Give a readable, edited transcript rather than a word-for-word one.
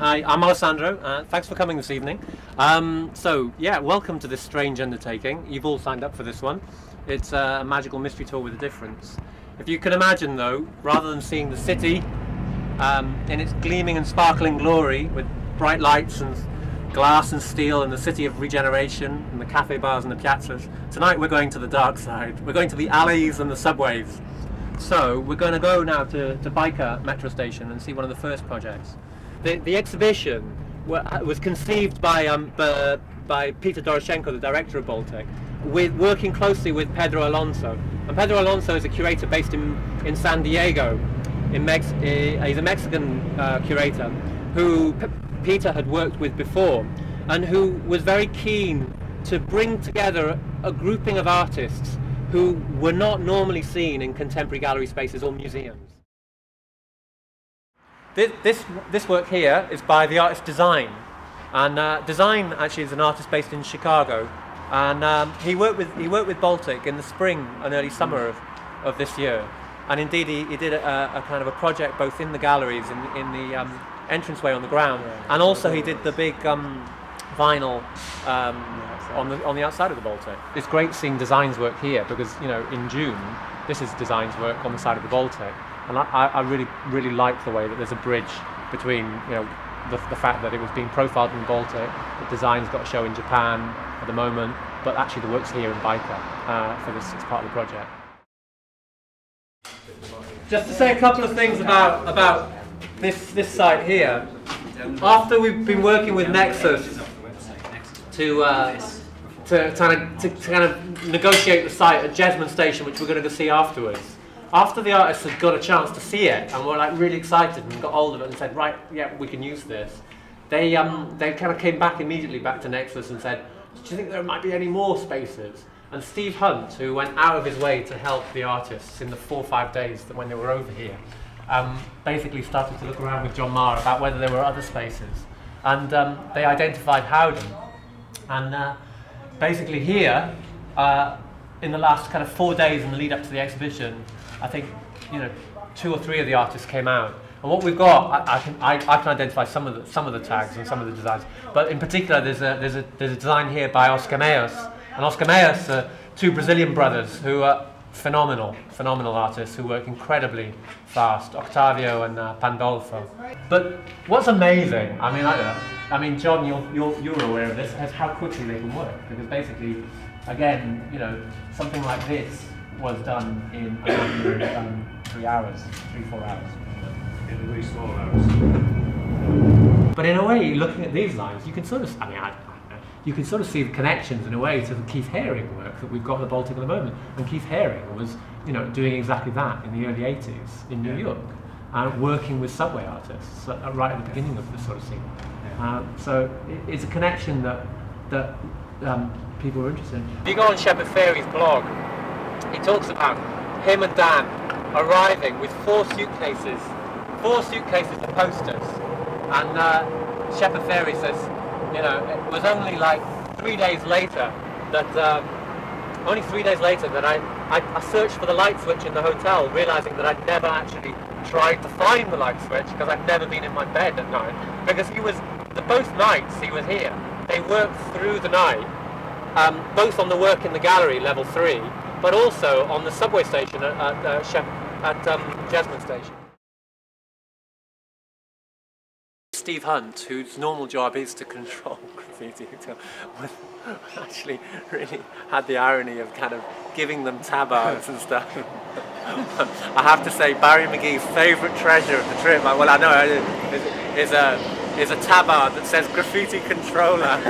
Hi, I'm Alessandro. Thanks for coming this evening. Welcome to this strange undertaking. You've all signed up for this one. It's a magical mystery tour with a difference. If you can imagine, though, rather than seeing the city in its gleaming and sparkling glory with bright lights and glass and steel and the city of regeneration and the cafe bars and the piazzas, tonight we're going to the dark side. We're going to the alleys and the subways. So we're going to go now to Biker metro station and see one of the first projects. The exhibition was conceived by Peter Doroshenko, the director of Baltic, working closely with Pedro Alonso. And Pedro Alonso is a curator based in San Diego. He's a Mexican curator who Peter had worked with before, and who was very keen to bring together a grouping of artists who were not normally seen in contemporary gallery spaces or museums. This work here is by the artist Design, and Design actually is an artist based in Chicago, and he worked with Baltic in the spring and early summer of this year, and indeed he did a kind of a project both in the galleries in the entranceway on the ground, and also he did the big vinyl on the outside of the Baltic. It's great seeing Design's work here because, you know, in June this is Design's work on the side of the Baltic. And I really like the way that there's a bridge between, you know, the fact that it was being profiled in the Baltic, that Design's got a show in Japan at the moment, but actually the work's here in Biker for this part of the project. Just to say a couple of things about this site here. After we've been working with Nexus to kind of negotiate the site at Jesmond Station, which we're going to go see afterwards. After the artists had got a chance to see it and were like really excited and got hold of it and said, right, yeah, we can use this, they kind of came back immediately back to Nexus and said, do you think there might be any more spaces? And Steve Hunt, who went out of his way to help the artists in the 4 or 5 days that when they were over here, basically started to look around with John Marr about whether there were other spaces. And they identified Howden. And basically here, in the last kind of 4 days in the lead up to the exhibition, I think, you know, 2 or 3 of the artists came out. And what we've got, I can identify some of the tags and some of the designs. But in particular, there's a design here by Oscar Meus. And Oscar Meus are 2 Brazilian brothers who are phenomenal artists who work incredibly fast, Octavio and Pandolfo. But what's amazing, I mean, John, you're aware of this, is how quickly they can work. Because basically, again, you know, something like this was done in 3 hours, 3-4 hours. In really small hours. But in a way, looking at these lines, you can sort of, you can sort of see the connections in a way to the Keith Haring work that we've got in the Baltic at the moment. And Keith Haring was, you know, doing exactly that in the early 80s in New York, working with subway artists right at the beginning of this sort of scene. So it's a connection that people are interested in. If you go on Shepard Fairey's blog, he talks about him and Dan arriving with 4 suitcases of posters, and Shepard Fairey says, you know, it was only like 3 days later that I searched for the light switch in the hotel, realizing that I'd never actually tried to find the light switch because I'd never been in my bed at night, because both nights he was here, they worked through the night, both on the work in the gallery level 3, but also on the subway station at Jesmond Station. Steve Hunt, whose normal job is to control graffiti, actually really had the irony of kind of giving them tabards and stuff. I have to say, Barry McGee's favourite treasure of the trip, well, I know, is a tabard that says graffiti controller.